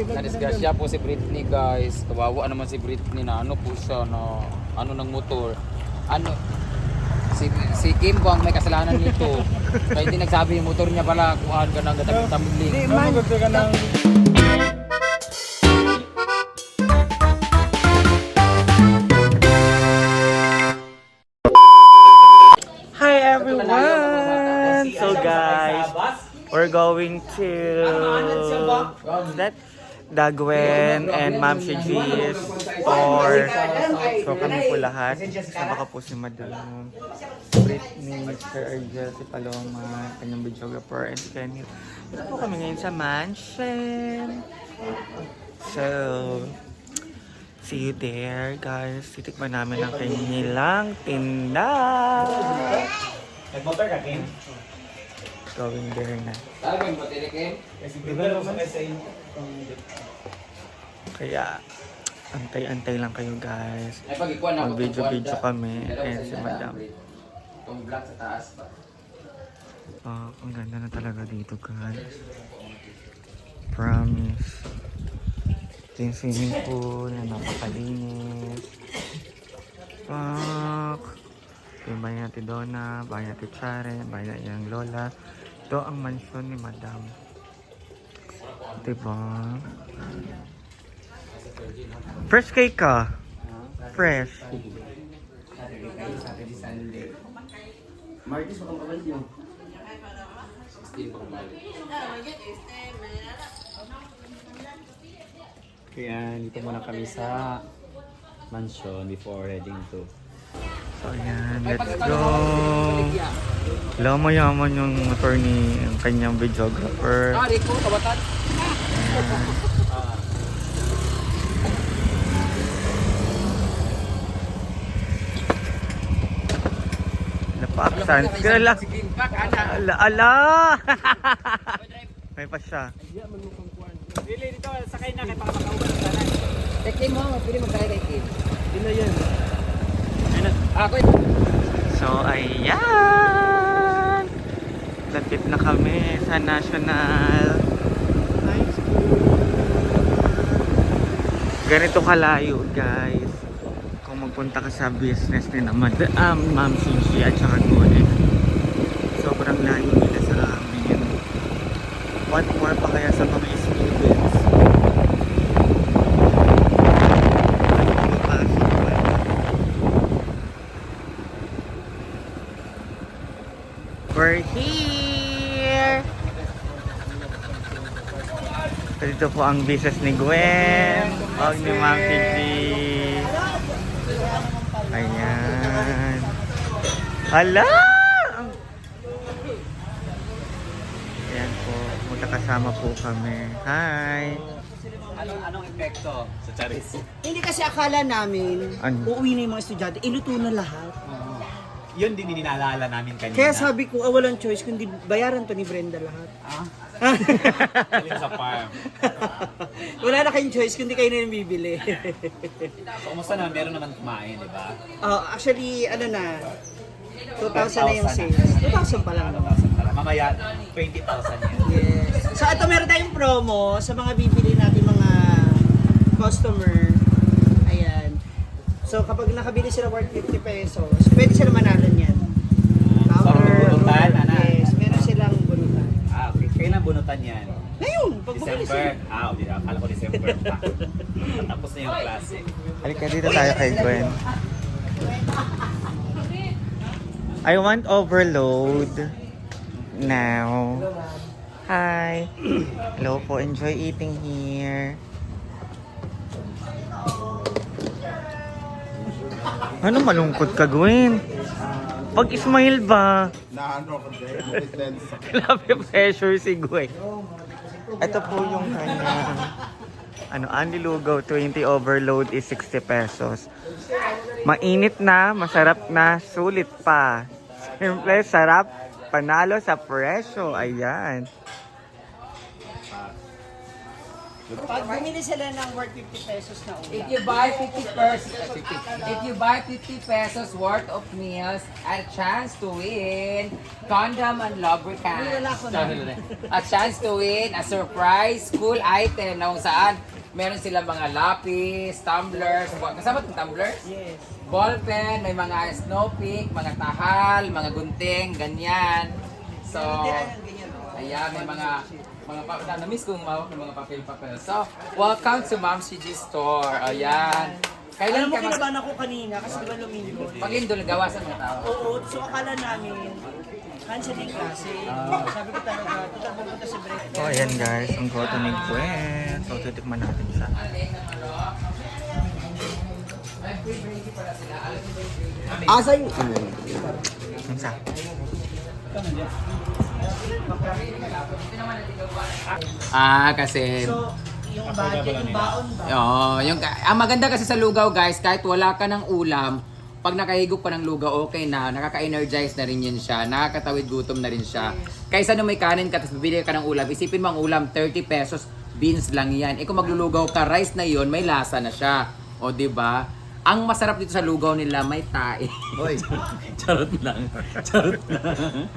Na-disgrasya po si Britney guys. Kawawa naman si Britney na ano po siya na ano ng motor. Ano si Kim po ang may kasalanan nito. Kaya hindi nagsabi yung motor niya pala kuhaan ka ng gatang-tambling. Hindi man. Ka ng... Hi everyone! So guys, we're going to that Dagwen and Ma'am Shigis or so kami po lahat. Kasama ka po si Madam Britney, Mr. Argel, si Paloma, kanyang videographer, and si Kenny. Ito po kami ngayon sa mansion. So, see you there, guys. Titikman namin ang kanilang tinda. Nag-motor ka, Kim? Going there na. Sabi mo tiri Kim? Kaya, antay-antay lang kayo, guys. Ay pag ikuan ako. Mag-video-video kami. And si Madam. Itong vlog sa taas pa. Oh, ang ganda na talaga dito, guys. Promise. Ito yung swimming pool na napakalinis. Fuck. Ito yung bahay natin Donna, bahay natin Charen, bahay natin Lola. Ito ang mansyon ni Madam. Diba? Fresh cake ka? Fresh. Saturday, Sunday. Martis, makang kabalik nyo. 16 pa kumali. Kaya dito muna kami sa mansion before heading to. So ayan, let's go! Alam mo yaman yung motor ni ang kanyang videographer. Ah, Rico, kabatan. Napaksan. Kaya lang. Ala, ala! May pa siya. Dili, dito, sakay na kay para makauwi sa sana. Kay Kim mo, pwede magkaya kay Kim. Hindi na yan. Ako So ayan! Lapit na kami sa National High School. Ganito kalayo, guys. Kung magpunta ka sa business ni na Ma'am Shinji at saka Gunek. Sobrang layo nila sa amin. What more pa kaya sa mga students? We're here! Dito po ang business ni Gwen. Huwag ni Ma'am Shinji. Ayan. Hala! Ayan po. Magkakasama po kami. Hi! Anong epekto sa Charis? Hindi kasi akala namin, Ano? uuwi na yung mga estudyante, iluto na lahat. Yun din dinaalala namin kanina. Kaya sabi ko, walang choice, kundi bayaran to ni Brenda lahat. Galing sa farm. Wala na kayong choice, kundi kayo na yung bibili. So, kumusta naman? Meron naman kumain, di ba? Actually, ano na, 2,000 na yung sales. 2,000 pa lang. Mamaya, 20,000 yan. Yes. So ito meron tayong promo sa mga bibili natin mga customer. Ayan. So kapag nakabili sila worth 50 pesos, pwede sila manalo niyan. So, bunutan, ana? Yes, meron silang bunutan. Okay. Kailan bunutan yan? Ngayon, pag bumili December? sila. Hindi na. Akala ko December pa. Tapos na yung klase. Halika dito tayo kay Gwen. I want overload now. Hi. Hello po. Enjoy eating here. Ano malungkot ka, Gwen? Pag-smile ba? Grabe pressure si Gwen. Ito po yung kanyang Anli Lugaw 20 overload is 60 pesos. Mainit na, masarap na, sulit pa. Simple, sarap, panalo sa presyo. Ayan. Pag bumili sila ng worth 50 pesos na If ulam, you buy 50 pesos worth of meals, a chance to win condom and lubricant. A chance to win a surprise school item na kung saan meron silang mga lapis, tumblers, kasama itong tumblers? yes. Ballpen, may mga snow peak, mga tahal, mga gunting, ganyan. So, ayan, may mga na-miss kong mawak ng mga papel-papel. So, welcome to Ma'am CG Store. Ayan. Kailan Alam mo, ka kinabahan ako kanina kasi diba lumindol? Pag-lindol, gawa sa mga tao. Oo, so akala namin, canceling klase. Sabi ko talaga, total pupunta sa break. So, ayan guys, ang goto ni Gwen. So, titikman natin siya. Asa yung... Ang sa. Kasi... So, yung budget, yung baon ba? Ang maganda kasi sa lugaw guys, kahit wala ka ng ulam, pag nakahigop ka ng lugaw, okay na, nakaka-energize na rin yun siya, nakakatawid gutom na rin siya. Kaysa nung may kanin ka, tapos bibili ka ng ulam, isipin mo ang ulam, 30 pesos, beans lang yan. Kung maglulugaw ka, rice na yon, may lasa na siya. O, di ba? Ang masarap dito sa lugaw nila, may tae. Hoy, Charot lang. Charot lang.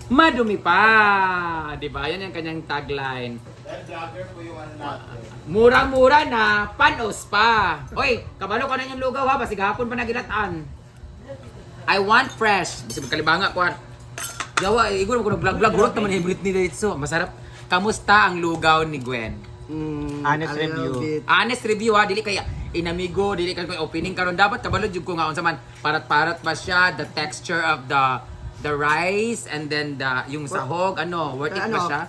Madumi pa! Di ba? Yan yung kanyang tagline. Mura-mura na, panos pa. Oy, kabalo ka na yung lugaw ha, basig hapon pa naginataan. I want fresh. Basta magkalibanga ko. Yawa, iguro ko nag-vlog-vlog. Hurot naman yung Britney dito. Masarap. Kamusta ang lugaw ni Gwen? Honest a little review. bit. Honest review ha, dili kaya inamigo, dili kaya opening karon dapat kabalo jud ko nga unsa man parat-parat ba siya, the texture of the rice and then yung sahog worth it ba siya?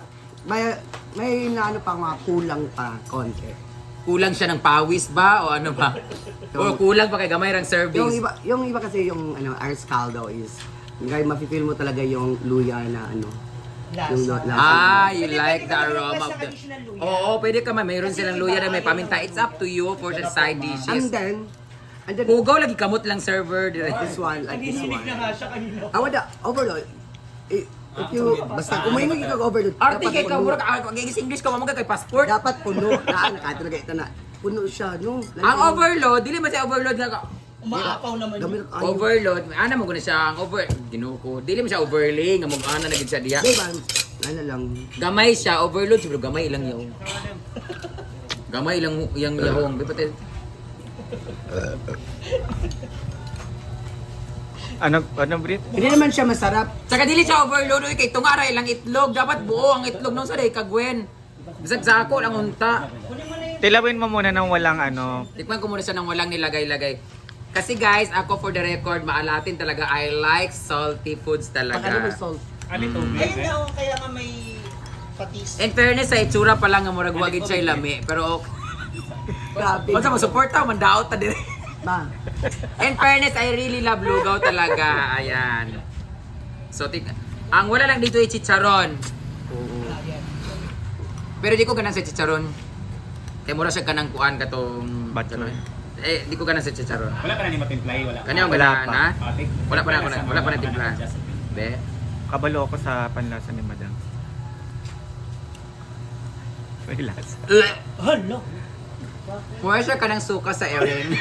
May naano pa mga kulang pa konti. Kulang siya ng pawis ba o ano ba? O kulang pa kay gamay rang service? Yung iba kasi yung Ars Caldo is ngay mafe-feel mo talaga yung luya na yung lasa. You like the aroma of the... Oo, pwede ka man. Mayroon silang luya na may paminta. It's up to you for the side dishes. And then Hugaw, lagi kamot lang server. this one, like this one. na nga siya kanina. I want the overload. If you, basta kumain mo yung overload. Arte dapat kay ka, puno. mura ka, mag-English English ka, mamagay kay passport. Dapat puno. Nakatalaga ito na. Puno siya, no? Ang overload, dili man siya overload nga. Umaapaw naman Gamit yun. kayo. Overload, ana mo guna siya ang ginuko. Dili man siya overlay nga mag-ana na gid siya diya. Diba? Ano lang. Gamay siya, overload siguro gamay lang yaw. Gamay lang yang yahong. Bipatel. Ano, Brit? Hindi naman siya masarap. Saka dili siya overload oy kay tungaray lang itlog, dapat buo ang itlog nung sa day kagwen. Bisag sako lang unta. Tilawin mo muna ng walang Tikman ko muna siya ng walang nilagay-lagay. Kasi guys, ako for the record, maalatin talaga. I like salty foods Pag ano may talaga. salt. Ayun daw, kaya nga may patis. In fairness, sa itsura pa lang nga murag wagid siya lami. Pero okay. Grabe. Basta mo support ta, mandaot ta dire. Ba? In fairness, I really love lugaw talaga. Ayan. So, ang wala lang dito ay chicharon. Pero di ko ganang sa chicharon. Kaya mura siya kanang kuan katong... Bachelor. Di ko ganang sa chicharon. Wala ka na ni matimplay, wala. Kanya ang Wala ganahan, pa. ha? Ate, Wala pa na timpla. Be? Kabalo ako sa panlasa ni Madam. May lasa. Hala. Mura siya kanang suka sa Erin.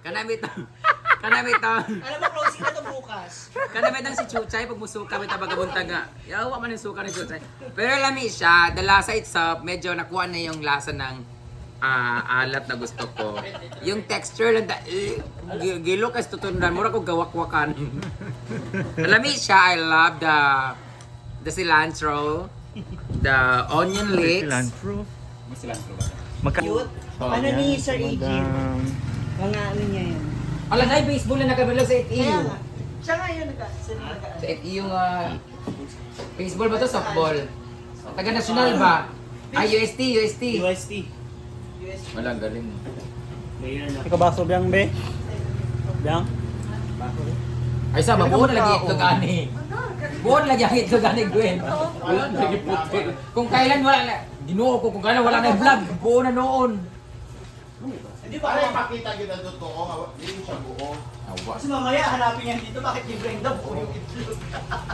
Kanamit ang... Alam mo, closing na to bukas. Kanamit ang si Chuchay pag musuka may tabagabuntag nga. Yawa man yung suka ni Chuchay. Pero lami siya, the lasa itself, medyo nakuha na yung lasa ng alat na gusto ko. Yung texture lang, gilo kasi tutundan, mura ko gawak-wakan. Lami siya, I love the cilantro, the onion leeks. Cilantro. Mas cilantro ba? Cute. Ano ni Sir Iggy? Mga ano niya yan. Alam na, baseball na nakabalog sa Kaya FEU. nga. Siya nga yun, Sa FEU nga, baseball ba to? Softball? Taga-national ba? UST. UST. Walang galing. Ikaw ba sobyang be? Yang? Ay sama, buo na lagi itlog ani. Buo na lagi ang itlog ani, Gwen. Wala na lagi puti. Kung kailan wala na, ginoo ko, kung kailan wala na yung vlog, buo na noon. Hindi ba? Para ipakita kita totoo, hindi siya buo. Awa. Kasi mamaya hanapin niya dito, bakit ni Brenda buo yung itlog?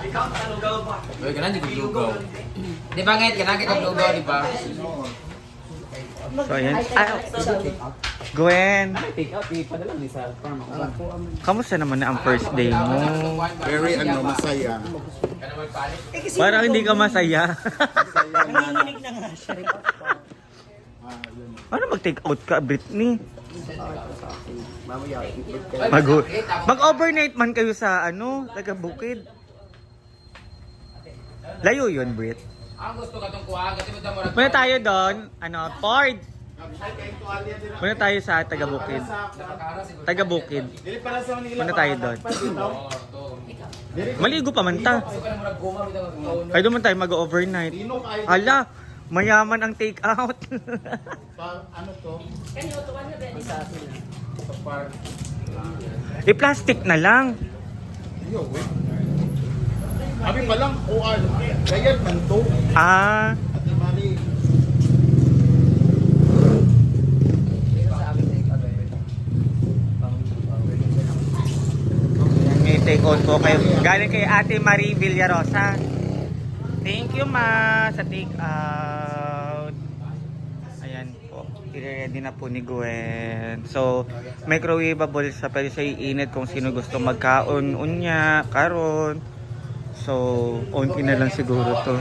Ikaw ang talugaw ba? Uy, ganun di lugaw. Di ba ngayon, ganun kita lugaw, di ba? So, ayan. Gwen, Take out, ipadala ni sa farm. kamusta naman na ang first day mo? Very masaya. Parang hindi ka masaya. Nanginginig na nga siya. Ano mag-take out ka, Britney? Mamaya, Mag-overnight man kayo sa taga Bukid. Layo yun, Brit. Ang gusto ka itong kuha, kasi mo damurag. Muna tayo doon, Ford. Muna tayo sa taga Bukid. Taga Bukid. Dili para sa Manila. Muna tayo doon. Maligo pa man ta. Ay doon man tayo mag-overnight. Hala, mayaman ang take out. Ano to? I-plastic na lang. Yo, wait. Abi pa lang, OR. Kaya man to. Ah, At mali. may take out po kayo. Galing kay Ate Marie Villarosa. Thank you, ma, sa take out. Ayan po. I-ready na po ni Gwen. So, microwavable siya. Pwede siya iinit kung sino gusto magkaon. Unya, karon. So, unti na lang siguro to.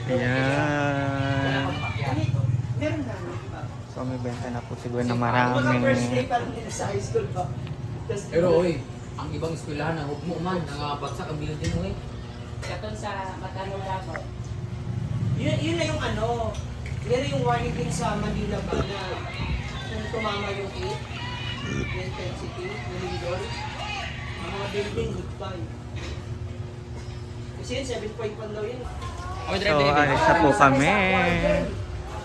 Ayan. So, may benta na po si Gwen na marami. First day pa lang nila sa high school ba? Pero oy, ang ibang eskwelahan na hukmo man, nangabagsak ang building mo eh. Katon sa Matano Lago. Yun na yung yun na yung warning din sa Manila ba na kung tumama yung heat, yung intensity, yung lindol, ang mga building goodbye. Kasi yun, 7.1 daw yun. Oy, So, alis na po kami.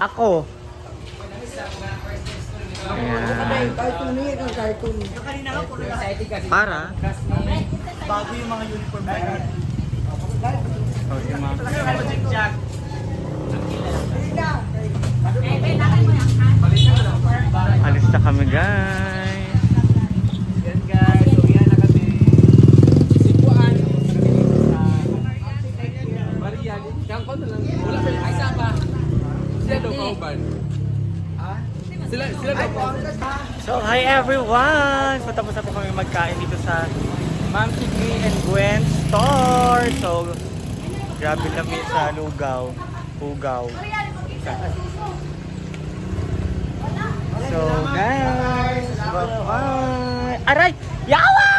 Ako. Ayan. Yung kanina nga po na Para? bago yung mga uniform na yun. O, si ma'am. Jack. Alis na kami, guys. Yan guys, so yan na kami. Sipuan. Maria, siyang ko na lang. Wala pa yung isa pa. Sila daw kauban. Sila daw kauban. So, hi everyone! So, tapos na po kami magkain dito sa Ma'am Sigri and Gwen store. So, grabe kami sa Lugaw. Hugaw. So, guys! Bye-bye! Aray! Yawa!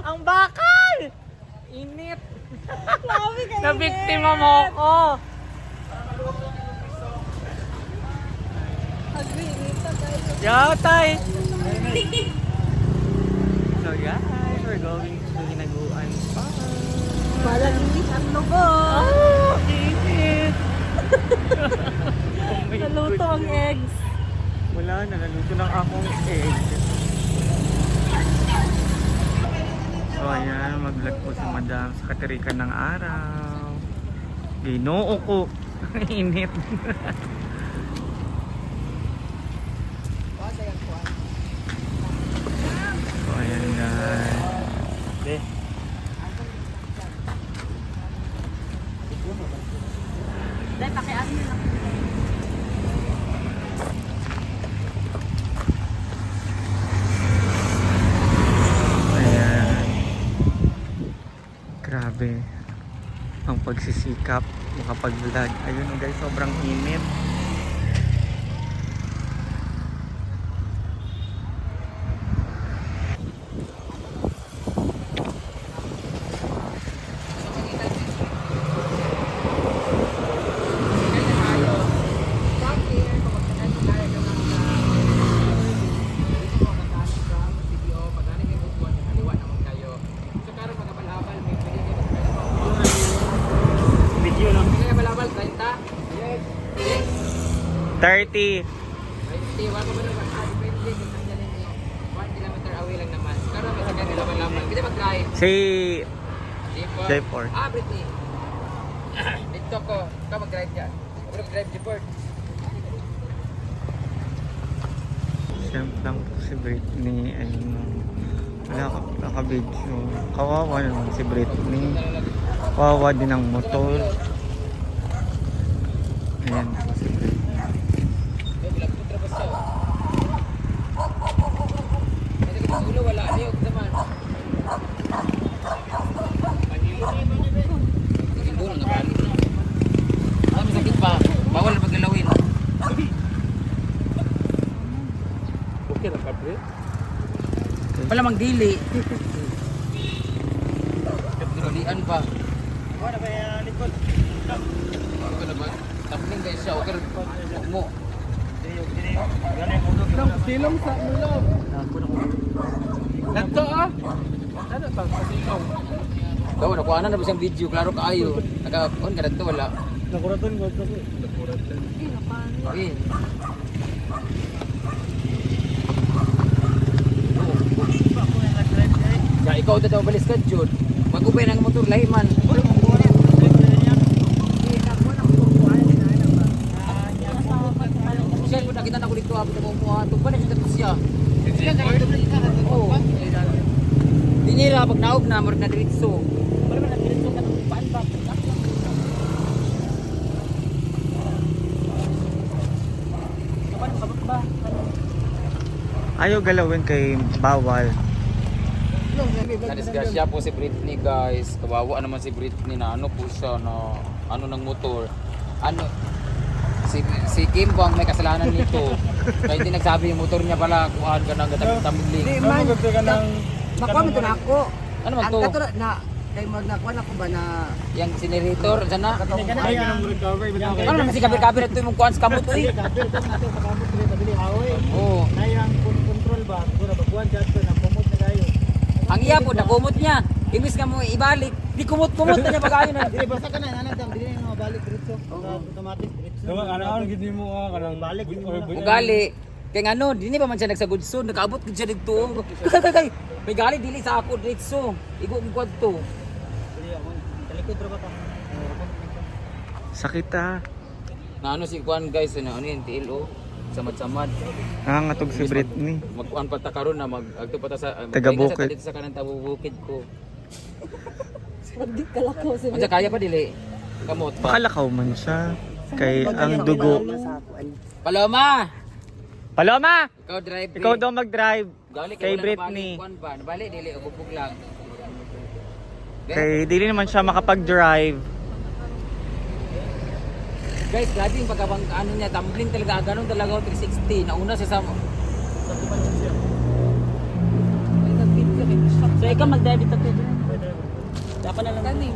Ang bakal! Init! Nabiktima mo ko! Yatay! So guys, we're going to Hinaguan pa. Malagis ang lugo. Oh, init! Oh my Naluto ang goodness. eggs. Wala na, naluto ng akong egg. So ayan, mag-vlog po si Madam sa katirikan ng araw. Ginoo ko. Init. So ayan guys. Dahil pakiasin na. Ayan. Grabe. Ang pagsisikap makapag-vlog. Ayun guys, sobrang init. Video lang. 30. Si J4. Britney. Dito ko. Ikaw mag-drive dyan. Ako mag-drive, J4. Nag-simp lang po si Britney. Ayun, wala ka naka-video. Kawawa naman si Britney. Kawawa din ang motor. Ayan po si Britney. Wala niyo naman. Siguro na balik. Ah, masakit pa. Bawal na paggalawin. Okay na ka, pre? Wala mang dili. Dilian pa. Wala ba yan, Nicole? Ano na ba? Tapning guys siya. Okay mo. Silong sa ulo. Ganto ah. Ano ba? Silong. Daw nakuha na ba siyang video? Klaro kaayo. Naka-on ka dito wala. Nakuratan ko ito. Nakuratan. Okay. Ya, ikaw daw balis ka, Jud. Mag-upay ng motor, lahiman. Siya, kung nakita na ko dito, abot ako mo, tumba na siya dito siya. Oo. Dinira, pag naog na, marag na diritso. Wala man na diritso ka ng paan ba? Ayaw galawin kay bawal. Nadisgrasya po si Britney guys. Kawawa naman si Britney na ano po siya na ano ng motor. Ano si Kim Bong may kasalanan nito. Kaya hindi nagsabi yung motor niya pala kuhaan ka ng gatang-tambling. Di man, makuha mo na ako. Ano man Ang to? katulad na, kay magnakuha na ko ba na Yang generator dyan na. Ay, recover. Ano naman si kabir-kabir ito yung kuhaan sa kamot eh. Oo. Nayang control ba? Kung nabaguan dyan ito, nakumot na kayo. Ang iya po, nakumot niya. Imbis nga mo ibalik, di kumot-kumot na niya pag-ayon na. Dili, basta ka na, nanagdang, dili na mabalik diretso. Automatic diretso. Ano, gini mo kanang balik. Ugali. Kaya nga no, di ba man siya nagsagudso, nakaabot ko siya dito. Kay, may gali dili sa ako dito. Igo ko kwad to. Dili ako, talikod ra ba ta? Sakit ah. Na ano si Kuan guys, ano yung TLO? Samad-samad. Nangangatog si Britney. Magkuan pa ta karon na agto pa ta sa Taga-bukid. dito sa kanang tabubukid ko. Hindi kalakaw sila. Unsa kaya pa dili? Kamot pa. Makalakaw man siya. Kay ang dugo. Paloma. Paloma! Ikaw drive. Ikaw daw mag-drive. Gali Kay wala Britney. nabalik, kuan ba? Nabali dili ubog lang. Kay dili naman siya makapag-drive. Guys, grabe yung pagkabang ano niya, tumbling talaga, ganun talaga 360. Nauna siya sa So, ikaw mag-drive ito to. Dapat na lang. Kani.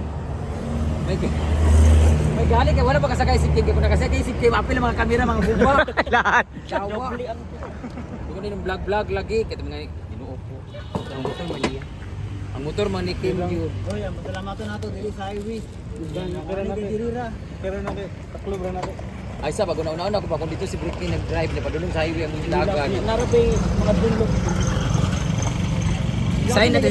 May gali ka, wala ba kasakay si Kim? Kaya kung nakasakay si Kim, apil ang mga kamera, mga buba. Lahat. Jawa. Doon din yung vlog lagi. Kaya mga ginuo po. Ang motor man niya. Ang motor man ni Kim yun. Oy, masalamatan nato dili sa highway. Pero na kay taklob ra nato. Ay sa, bago nauna ako pa kung dito si Britney nag-drive niya, padulong sa highway ang dagat. Narapay mga bulok. Sign na to.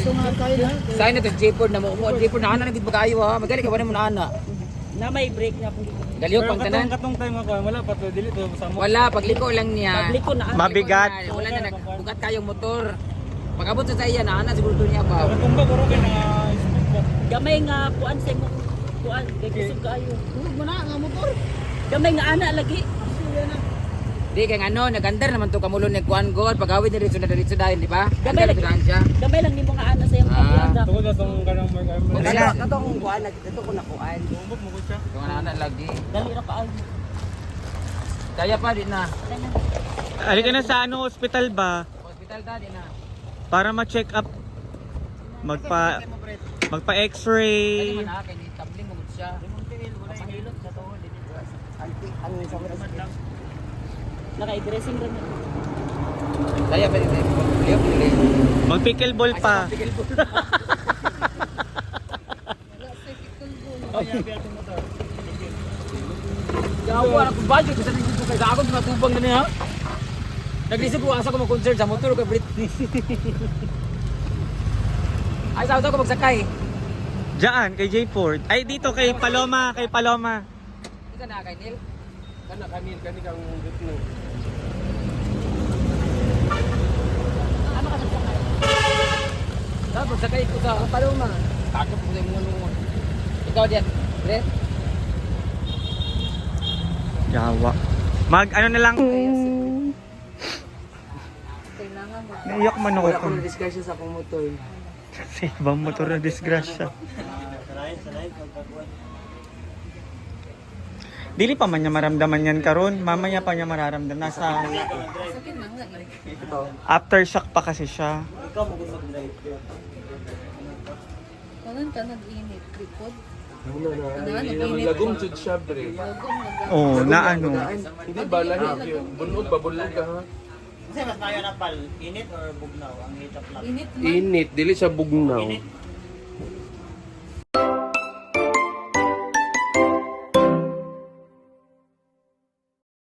Sign na to, J-Ford na mo. J-Ford na ana na bit ba kayo ha? Magaling ka ba na mo na ana? Na may break na po. Galiw pang tanan. Katong time ako, wala pa to dili to sa mo. Wala, pagliko lang niya. Pagliko na. Mabigat. Wala na nagbugat kayong motor. Pag-abot sa iya na ana siguro to niya pa. Tumba ko ro kay na Gamay nga kuan sa mo. Kuan, kay kusog kaayo. Tulog mo na nga motor. Gamay nga ana lagi. Di kay ano, nagandar naman to kamulon ni Kuan God. Pag-awit na diretso dahil, di ba? Gamay Gandar lang. na siya. Gamay lang nimo nga ana sa iyang Ah. pagbiyaga. Tungod na tong kanang mark armor. Kaya katong kuan ito ko nakuan. Tumbok mo ko siya. Yung ana lagi. Dali ra kaayo. Kaya pa di na. Halika na sa ano, hospital ba? Hospital da di na. Para ma-check up. Magpa Kaya x-ray. man kay ni tabling mo gud siya. Ang sa Naka-dressing ra niya. Kaya pa di. Liyo pili. Mag-pickleball pa. Gawa na ko budget sa dito kay ako matubang na niya. Naglisod ko asa ko mag-concert sa motor kay Britney. Ay sa ko magsakay. Diyan, kay J. Ford. Ay, dito kay Paloma. Kay Paloma. Ika na kay Neil. Kana kanil kani kang Britney. Tapos sakay ko sa Paloma. Takot ko sa mga noon. Ikaw Jet, Pre? Yawa. Ano na lang. Kailangan mo. Naiyak man ako Wala ko kung na discussion sa akong motor. sa ibang motor na disgrasya. Dili pa man niya maramdaman yan karon, mamaya pa niya mararamdaman. Nasa Sakit na nga. aftershock pa kasi siya. Kanan ka nag-init. Likod. Lagom jud siya, Bre. Oh, na ano. Hindi ba lahi yun? Bunod ba bulog ka ha? Kasi mas mayo na pal, init or bugnaw ang hitap lang. Init man. Init, dili siya bugnaw.